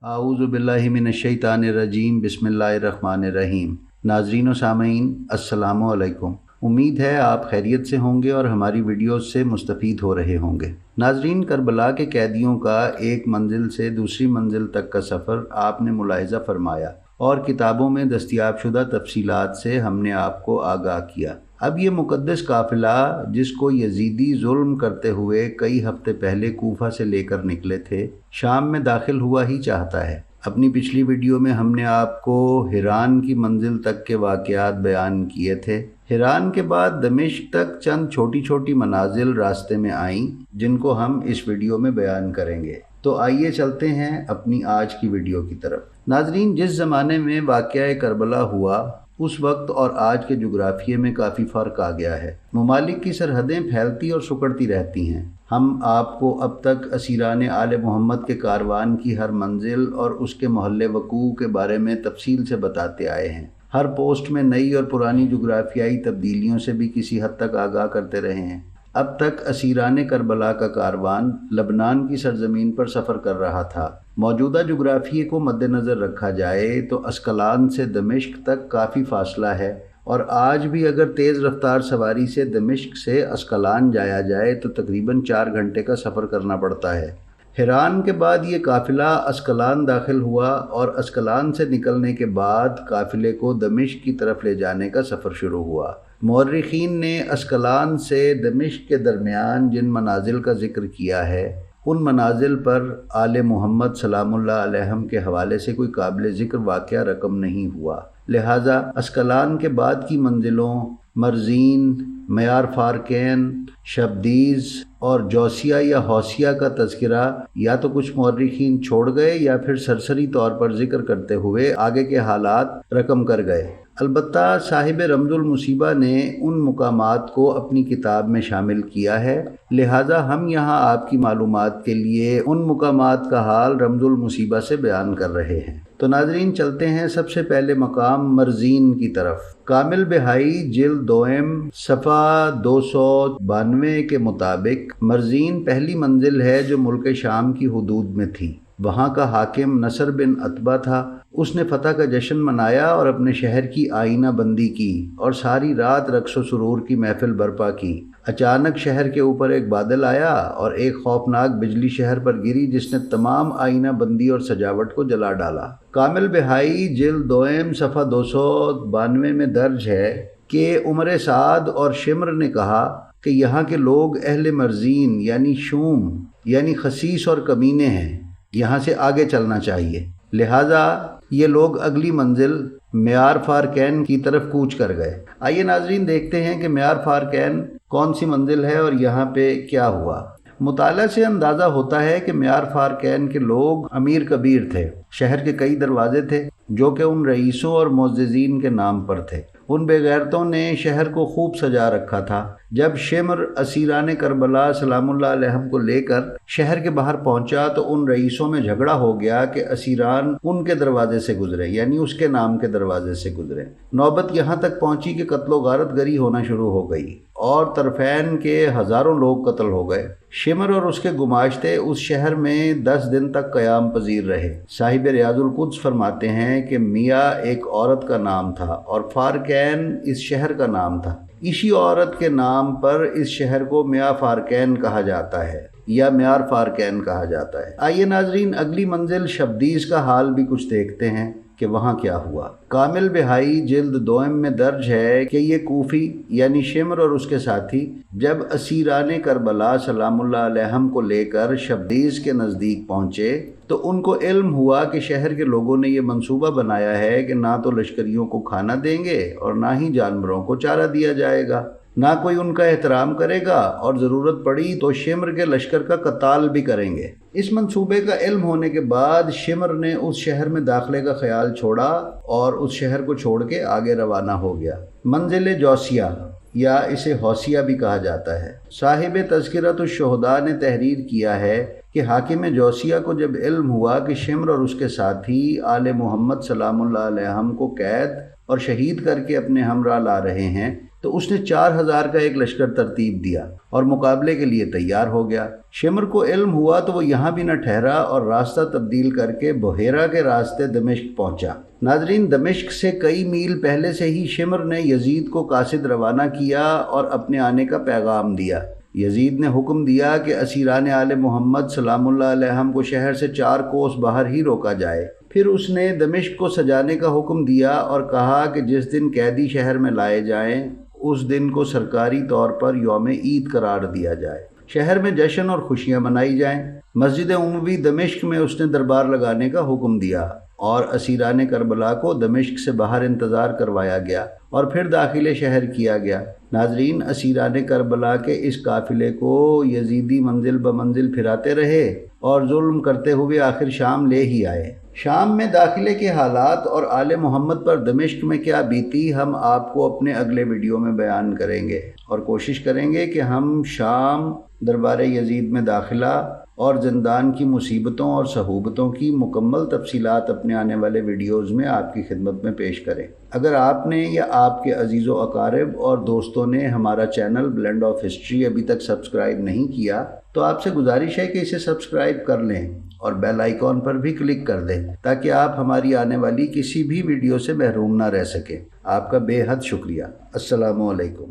आऊज़ु बिल्लाहि मिनश्शैतानिर्रजीम बिस्मिल्लाहिर्रहमानिर्रहीम। नाज़रीन व सामईन अस्सलामु अलैकुम। उम्मीद है आप खैरियत से होंगे और हमारी वीडियोस से मुस्तफ़ीद हो रहे होंगे। नाज़रीन, करबला के कैदियों का एक मंजिल से दूसरी मंजिल तक का सफ़र आपने मुलाहिज़ा फरमाया और किताबों में दस्तयाब शुदा तफसीलात से हमने आपको आगाह किया। अब ये मुक़द्दस काफ़िला जिसको यजीदी जुल्म करते हुए कई हफ्ते पहले कूफा से लेकर निकले थे, शाम में दाखिल हुआ ही चाहता है। अपनी पिछली वीडियो में हमने आपको हिरान की मंजिल तक के वाक़यात बयान किए थे। हिरान के बाद दमिश्क तक चंद छोटी छोटी मनाजिल रास्ते में आईं जिनको हम इस वीडियो में बयान करेंगे। तो आइए चलते हैं अपनी आज की वीडियो की तरफ। नाज़रीन, जिस ज़माने में वाक़या करबला हुआ उस वक्त और आज के जुग्राफिये में काफ़ी फ़र्क आ गया है। ममालिक की सरहदें फैलती और सिकुड़ती रहती हैं। हम आपको अब तक असीरान आले मोहम्मद के कारवान की हर मंजिल और उसके मोहल्ले वकूअ के बारे में तफसील से बताते आए हैं। हर पोस्ट में नई और पुरानी जुग्राफियाई तब्दीलियों से भी किसी हद तक आगाह करते रहे हैं। अब तक असीरान करबला का कारवान लबनान की सरजमीन पर सफ़र कर रहा था। मौजूदा जुग्राफिये को मद्देनज़र रखा जाए तो अस्कलान से दमिश्क तक काफ़ी फासला है और आज भी अगर तेज़ रफ्तार सवारी से दमिश्क से अस्कलान जाया जाए तो तकरीबन 4 घंटे का सफ़र करना पड़ता है। हिरान के बाद ये काफ़िला अस्कलान दाखिल हुआ और अस्कलान से निकलने के बाद काफ़िले को दमिश्क की तरफ ले जाने का सफ़र शुरू हुआ। मौर्रिखीन ने अस्कलान से दमिश्क के दरमियान जिन मनाजिल का ज़िक्र किया है उन मनाजिल पर आले मोहम्मद सलामुल्लाह अलैहिम के हवाले से कोई काबिल ज़िक्र वाक़या रकम नहीं हुआ। लिहाजा अस्कलान के बाद की मंजिलों मरजीन, मयार फारकैन, शब्दीज़ और जौसिया या हौसिया का तज़किरा या तो कुछ मौर्रिखीन छोड़ गए या फिर सरसरी तौर पर ज़िक्र करते हुए आगे के हालात रकम कर गए। अलबत्ता साहिब रमजुल मुसीबा ने उन मुकामात को अपनी किताब में शामिल किया है, लिहाजा हम यहाँ आपकी मालूमात के लिए उन मुकामात का हाल रमजुल मुसीबा से बयान कर रहे हैं। तो नाजरीन, चलते हैं सबसे पहले मकाम मरजीन की तरफ। कामिल बिहाई जिल्द दोएम सफ़ा 292 के मुताबिक मरजीन पहली मंजिल है जो मुल्क शाम की हुदूद में थी। वहाँ का हाकिम नसर बिन अतबा था। उसने फतह का जश्न मनाया और अपने शहर की आईना बंदी की और सारी रात रक्स व सुरूर की महफिल बर्पा की। अचानक शहर के ऊपर एक बादल आया और एक खौफनाक बिजली शहर पर गिरी जिसने तमाम आईना बंदी और सजावट को जला डाला। कामिल बिहाई जिल्द दोएम सफ़ा 292 में दर्ज है कि उमर साद और शिमर ने कहा कि यहाँ के लोग अहले मरजीन यानी शूम यानी खसीस और कमीने हैं, यहाँ से आगे चलना चाहिए। लिहाजा ये लोग अगली मंजिल मयार फारकैन की तरफ कूच कर गए। आइए नाजरीन, देखते हैं कि मयार फारकैन कौन सी मंजिल है और यहाँ पे क्या हुआ। मुताला से अंदाज़ा होता है कि मयार फारकैन के लोग अमीर कबीर थे। शहर के कई दरवाजे थे जो कि उन रईसों और मुअज़्ज़िज़ीन के नाम पर थे। उन बेगैरतों ने शहर को खूब सजा रखा था। जब शिमर असीरान करबला सलामुल्लाह अलैहिम को लेकर शहर के बाहर पहुंचा तो उन रईसों में झगड़ा हो गया कि असीरान उनके दरवाजे से गुजरे, यानी उसके नाम के दरवाजे से गुजरे। नौबत यहाँ तक पहुंची कि कत्लो गारत गरी होना शुरू हो गई और तरफैन के हज़ारों लोग कत्ल हो गए। शिमर और उसके गुमाश्ते उस शहर में 10 दिन तक क़याम पजीर रहे। साहिब रियाजुल कुद्स फरमाते हैं कि मियाँ एक औरत का नाम था और फारकैन इस शहर का नाम था। इसी औरत के नाम पर इस शहर को मियाँ फारकैन कहा जाता है या मयार फारकैन कहा जाता है। आइए नाजरीन, अगली मंजिल शब्दीज़ का हाल भी कुछ देखते हैं कि वहाँ क्या हुआ। कामिल बिहाई जिल्द दोएम में दर्ज है कि ये कूफी यानी शिमर और उसके साथी जब असीरान करबला सलामुल्लाह अलैहिम को लेकर शब्दीज़ के नज़दीक पहुँचे तो उनको इल्म हुआ कि शहर के लोगों ने ये मंसूबा बनाया है कि ना तो लश्करियों को खाना देंगे और ना ही जानवरों को चारा दिया जाएगा, ना कोई उनका एहतराम करेगा और ज़रूरत पड़ी तो शिमर के लश्कर का कत्ल भी करेंगे। इस मंसूबे का इल्म होने के बाद शिमर ने उस शहर में दाखिले का ख्याल छोड़ा और उस शहर को छोड़ के आगे रवाना हो गया। मंजिल जौसिया या इसे हौसिया भी कहा जाता है। साहिब तज़किरतुश शुहदा ने तहरीर किया है कि हाकिम जौसिया को जब इल्म हुआ कि शिमर और उसके साथी आले मोहम्मद सलामुल्लाह अलैहिम को कैद और शहीद करके अपने हमरा ला रहे हैं تو اس نے 4000 کا ایک لشکر ترتیب دیا اور مقابلے کے لیے تیار ہو گیا۔ شمر کو علم ہوا تو وہ یہاں بھی نہ ٹھہرا اور راستہ تبدیل کر کے بحیرہ کے راستے دمشق پہنچا۔ ناظرین، دمشق سے کئی میل پہلے سے ہی شمر نے یزید کو قاصد روانہ کیا اور اپنے آنے کا پیغام دیا۔ یزید نے حکم دیا کہ اسیران آل محمد سلام اللہ علیہم کو شہر سے 4 کوس باہر ہی روکا جائے۔ پھر اس نے دمشق کو سجانے کا حکم دیا اور کہا کہ جس دن قیدی شہر میں لائے جائیں اس دن کو سرکاری طور پر یوم عید قرار دیا جائے، شہر میں جشن اور خوشیاں منائی جائیں۔ مسجد عموی دمشق میں اس نے دربار لگانے کا حکم دیا اور اسیران کربلا کو دمشق سے باہر انتظار کروایا گیا اور پھر داخل شہر کیا گیا۔ ناظرین، اسیران کربلا کے اس قافلے کو یزیدی منزل بمنزل پھراتے رہے اور ظلم کرتے ہوئے آخر شام لے ہی آئے۔ شام میں داخلے کے حالات اور آل محمد پر دمشق میں کیا بیتی ہم آپ کو اپنے اگلے ویڈیو میں بیان کریں گے اور کوشش کریں گے کہ ہم شام، دربار یزید میں داخلہ اور زندان کی مصیبتوں اور صعوبتوں کی مکمل تفصیلات اپنے آنے والے ویڈیوز میں آپ کی خدمت میں پیش کریں۔ اگر آپ نے یا آپ کے عزیز و اقارب اور دوستوں نے ہمارا چینل بلینڈ آف ہسٹری ابھی تک سبسکرائب نہیں کیا تو آپ سے گزارش ہے کہ اسے سبسکرائب کر لیں اور بیل آئیکن پر بھی کلک کر دیں تاکہ آپ ہماری آنے والی کسی بھی ویڈیو سے محروم نہ رہ سکیں۔ آپ کا بے حد شکریہ۔ السلام علیکم۔